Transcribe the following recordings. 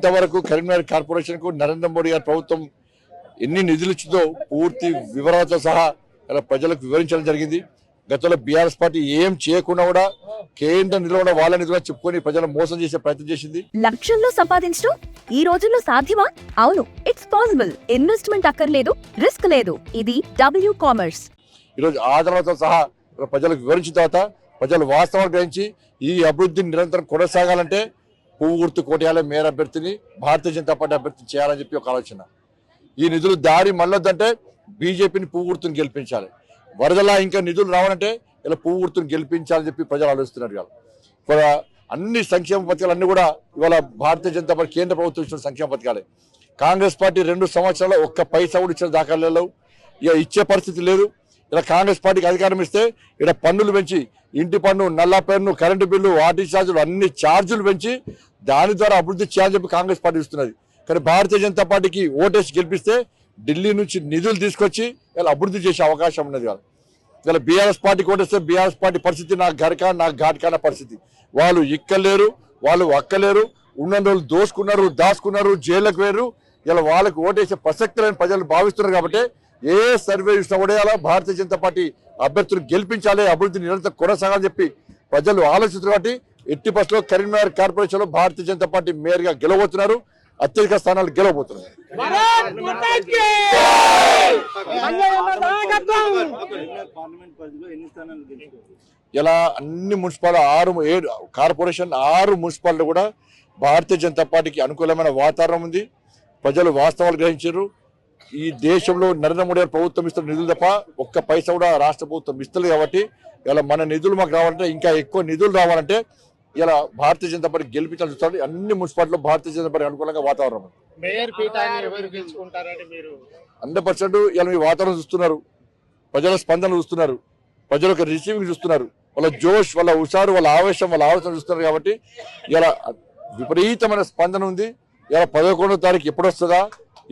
ఇంతవరకు కరీంనగర్ కార్పొరేషన్ కు నరేంద్ర మోడీ గారి ప్రభుత్వం ఎన్ని నిధులు ఇచ్చిందో పూర్తి వివరాలతో సహా ఇలా ప్రజలకు వివరించడం జరిగింది. గతంలో బీఆర్ఎస్ పార్టీ ఏం చేయకుండా కూడా కేంద్ర నిధులు వాళ్ళ నిధులు చెప్పుకొని ప్రజలను మోసం చేసే ప్రయత్నం చేసింది. లక్షల్లో సంపాదించడం ఈ రోజుల్లో సాధ్యమా? అవును, ఇట్స్ పాసిబుల్. ఇన్వెస్ట్మెంట్ అక్కర్లేదు, రిస్క్ లేదు. ఇది W కామర్స్. ఈరోజు ఆధారాలతో సహా ప్రజలకు వివరించిన తర్వాత ప్రజలు వాస్తవాలు గ్రహించి ఈ అభివృద్ధిని నిరంతరం కొనసాగాలంటే పువ్వు గుర్తు కోటయాల మేయర్ అభ్యర్థిని భారతీయ జనతా పార్టీ అభ్యర్థిని చేయాలని చెప్పి ఒక ఆలోచన. ఈ నిధులు దారి మళ్ళొద్దంటే బీజేపీని పువ్వు గుర్తుని గెలిపించాలి. వరదలా ఇంకా నిధులు రావాలంటే ఇలా పువ్వు గుర్తుని గెలిపించాలని చెప్పి ప్రజలు ఆలోచిస్తున్నారు. ఇవాళ అన్ని సంక్షేమ పథకాలు అన్ని కూడా ఇవాళ భారతీయ జనతా పార్టీ కేంద్ర ప్రభుత్వం ఇచ్చిన సంక్షేమ పథకాలే. కాంగ్రెస్ పార్టీ 2 సంవత్సరాల్లో ఒక్క పైసా కూడా ఇచ్చిన దాఖలు ఇక ఇచ్చే పరిస్థితి లేదు. ఇలా కాంగ్రెస్ పార్టీకి అధికారం ఇస్తే ఇక్కడ పన్నులు పెంచి ఇంటి పన్ను, నల్ల పన్ను, కరెంటు బిల్లు, వాటి ఛార్జీలు అన్ని ఛార్జీలు పెంచి దాని ద్వారా అభివృద్ధి చేయాలని చెప్పి కాంగ్రెస్ పార్టీ ఇస్తున్నది. కానీ భారతీయ జనతా పార్టీకి ఓటేసి గెలిపిస్తే ఢిల్లీ నుంచి నిధులు తీసుకొచ్చి ఇలా అభివృద్ధి చేసే అవకాశం ఉన్నది కాదు. ఇలా బీఆర్ఎస్ పార్టీకి ఓటేస్తే బీఆర్ఎస్ పార్టీ పరిస్థితి నాకు గరకా నాకు ఘాట్కాన పరిస్థితి. వాళ్ళు ఇక్కలేరు, వాళ్ళు అక్కలేరు, ఉన్న రోజులు దోసుకున్నారు, దాచుకున్నారు, జైళ్ళకు వేరు. ఇలా వాళ్ళకి ఓటేసే ప్రసక్తి లేని ప్రజలు భావిస్తున్నారు. కాబట్టి ఏ సర్వే చూసినా కూడా ఇలా భారతీయ జనతా పార్టీ అభ్యర్థులు గెలిపించాలి, అభివృద్ధి నిరంతరం కొనసాగాలని చెప్పి ప్రజలు ఆలోచిస్తున్నారు. కాబట్టి ఎట్టి పరిస్థితుల్లో కరీంనగర్ కార్పొరేషన్ లో భారతీయ జనతా పార్టీ మేయర్ గా గెలవబోతున్నారు. అత్యధిక స్థానాలు గెలవబోతున్నారు. ఇలా అన్ని మున్సిపాల్ 6 కార్పొరేషన్ 6 మున్సిపాలిటీ కూడా భారతీయ జనతా పార్టీకి అనుకూలమైన వాతావరణం ఉంది. ప్రజలు వాస్తవాలు గ్రహించారు. ఈ దేశంలో నరేంద్ర మోడీ ప్రభుత్వం ఇస్తున్న నిధులు తప్ప ఒక్క పైసా కూడా రాష్ట్ర ప్రభుత్వం ఇస్తలేదు. కాబట్టి ఇలా మన నిధులు మాకు రావాలంటే, ఇంకా ఎక్కువ నిధులు రావాలంటే ఇలా భారతీయ జనతా పార్టీ గెలిపించాల్సి వస్తుంది. అన్ని మున్సిపాలిటీలో భారతీయ జనతా పార్టీ అనుకూలంగా వాతావరణం 100%. ఇలా మీ వాతావరణం చూస్తున్నారు, ప్రజల స్పందన చూస్తున్నారు, ప్రజల యొక్క రిసీవింగ్ చూస్తున్నారు, వాళ్ళ జోష్, వాళ్ళ హుషారు, వాళ్ళ ఆవేశం, వాళ్ళ ఆలోచన చూస్తున్నారు. కాబట్టి ఇలా విపరీతమైన స్పందన ఉంది. ఇలా 11వ తారీఖు ఎప్పుడు వస్తుందా,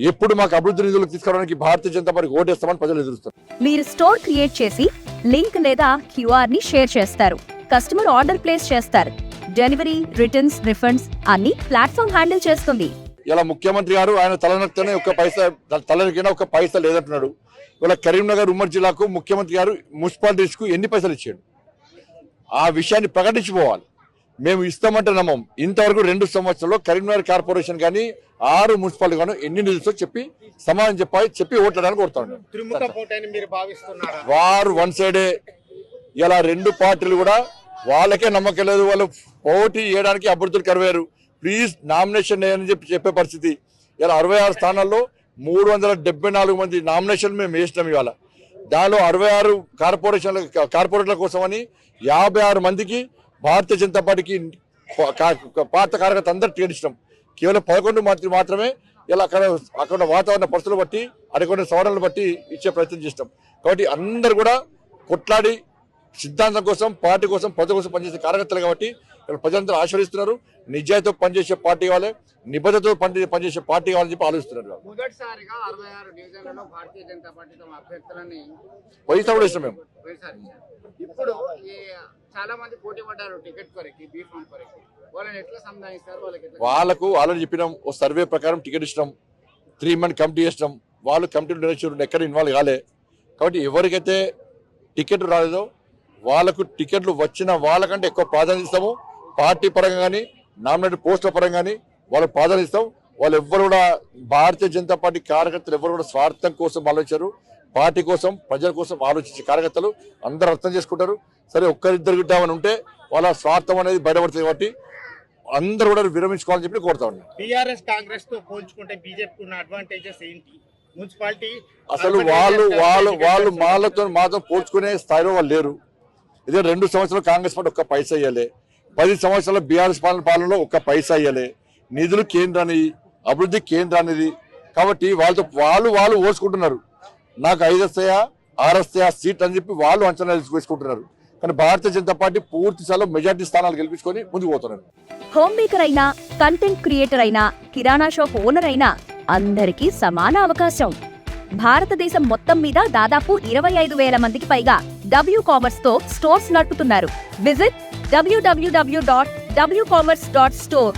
ఎప్పుడు మాకు అభివృద్ధి నిధులు తీసుకురావడానికి భారతీయ జనతా పార్టీ ఓటేస్తామని ప్రజలు ఎదురుస్తారు. మీరు స్టోర్ క్రియేట్ చేసి లింక్ లేదా QR ని షేర్ చేస్తారు. కస్టమర్ ఆర్డర్ ప్లేస్ చేస్తారు. డెలివరీ, రిటర్న్స్, రిఫండ్స్ అన్ని ప్లాట్ఫామ్ హ్యాండిల్ చేస్తుంది. ఇలా ముఖ్యమంత్రి గారు ఆయన తలనొక్కితేనే ఒక్క పైసా లేదంటున్నాడు. ఇలా కరీంనగర్ ఉమ్మడి జిల్లాకు ముఖ్యమంత్రి గారు మున్సిపాలిటీస్ కు ఎన్ని పైసలు ఇచ్చాడు ఆ విషయాన్ని ప్రకటించిపోవాలి. మేము ఇస్తామంటే నమ్మం. ఇంతవరకు 2 సంవత్సరాల్లో కరీంనగర్ కార్పొరేషన్ కానీ 6 మున్సిపాలిటీ గాను ఎన్ని నిధులతో చెప్పి సమాధానం చెప్పి ఓట్లడానికి కోరుతాను. వారు వన్ సైడే. ఇలా 2 పార్టీలు కూడా వాళ్ళకే నమ్మకం లేదు. వాళ్ళు పోటీ చేయడానికి అభ్యర్థులు కరువారు. ప్లీజ్ నామినేషన్ అని చెప్పే పరిస్థితి. ఇలా 66 స్థానాల్లో 374 మంది నామినేషన్ మేము వేసినాం. ఇవాళ దానిలో 66 కార్పొరేటర్ల కోసమని 56 మందికి భారతీయ జనతా పార్టీకి పార్టీ కార్యకర్త అందరూ టికెట్ ఇచ్చినాం. కేవలం 11 మంది మాత్రమే ఇలా అక్కడ వాతావరణ పరిస్థితులు బట్టి, అక్కడ సవరణలు బట్టి ఇచ్చే ప్రయత్నం చేస్తాం. కాబట్టి అందరు కూడా కొట్లాడి సిద్ధాంతం కోసం, పార్టీ కోసం, ప్రజల కోసం పనిచేసే కార్యకర్తలు. కాబట్టి ప్రజలందరూ ఆశీర్వదిస్తున్నారు. నిజాయితీతో పనిచేసే పార్టీ కావాలి, నిబద్ధతతో పనిచేసే పార్టీ కావాలని చెప్పి ఆలోచిస్తున్నారు. పైసా కూడా ఇష్టం మేము. ఇప్పుడు చాలా మంది పోటీ పడ్డారు టికెట్ కొరకు, బీఫామ్ కొరకు. వాళ్ళని ఎట్లా సంధానిస్తారు? వాళ్ళకు ఆల్రెడీ చెప్పినాం. ఓ సర్వే ప్రకారం టికెట్ ఇష్టం, 3 మంత్ కమిటీ ఇష్టం. వాళ్ళు కమిటీలు ఎక్కడ ఇన్వాల్వ్ కాలే. కాబట్టి ఎవరికైతే టికెట్ రాలేదో వాళ్ళకు టికెట్లు వచ్చిన వాళ్ళకంటే ఎక్కువ ప్రాధాన్యత ఇస్తాము. పార్టీ పరంగా కానీ, నామినేటెడ్ పోస్టుల పరంగా కానీ వాళ్ళకు ప్రాధాన్యత ఇస్తాం. వాళ్ళు ఎవ్వరు కూడా భారతీయ జనతా పార్టీ కార్యకర్తలు ఎవరు కూడా స్వార్థం కోసం ఆలోచించారు. పార్టీ కోసం, ప్రజల కోసం ఆలోచించే కార్యకర్తలు అందరూ అర్థం చేసుకుంటారు. సరే ఒక్కరిద్దరు గిట్టామని ఉంటే వాళ్ళ స్వార్థం అనేది బయటపడుతుంది. కాబట్టి అందరూ కూడా విరమించుకోవాలని చెప్పి కోరుతా ఉన్నాం. టీఆర్ఎస్ కాంగ్రెస్ తో పోల్చుకుంటే బీజేపీకి ఉన్న అడ్వాంటేజెస్ ఏంటి? మున్సిపాలిటీ అసలు వాళ్ళు మాతో పోల్చుకునే స్థాయిలో వాళ్ళు లేరు. ఇదే 2 సంవత్సరాలు కాంగ్రెస్ పార్టీ ఒక్క పైసా ఇయ్యలే. 10 సంవత్సరాల బీఆర్ఎస్ పాలనలో ఒక్క పైసా ఇయ్యలే. నిధులు కేంద్రానికి, అభివృద్ధి కేంద్రానికి. కాబట్టి వాళ్ళు ఓర్చుకుంటున్నారు. నాకు 5 వస్తాయా 6 వస్తాయా సీట్ అని చెప్పి వాళ్ళు అంచనా వేసుకుంటున్నారు. కానీ భారతీయ జనతా పార్టీ పూర్తి స్థాయిలో మెజార్టీ స్థానాలు గెలిపించుకొని ముందుకు పోతున్నారు. హోమ్ మేకర్ అయినా, కంటెంట్ క్రియేటర్ అయినా, కిరాణా షాప్ ఓనర్ అయినా అందరికీ సమాన అవకాశం. భారతదేశం మొత్తం మీద దాదాపు 25,000 మందికి పైగా W కామర్స్ తో స్టోర్స్ నడుపుతున్నారు. Visit www.wcommerce.store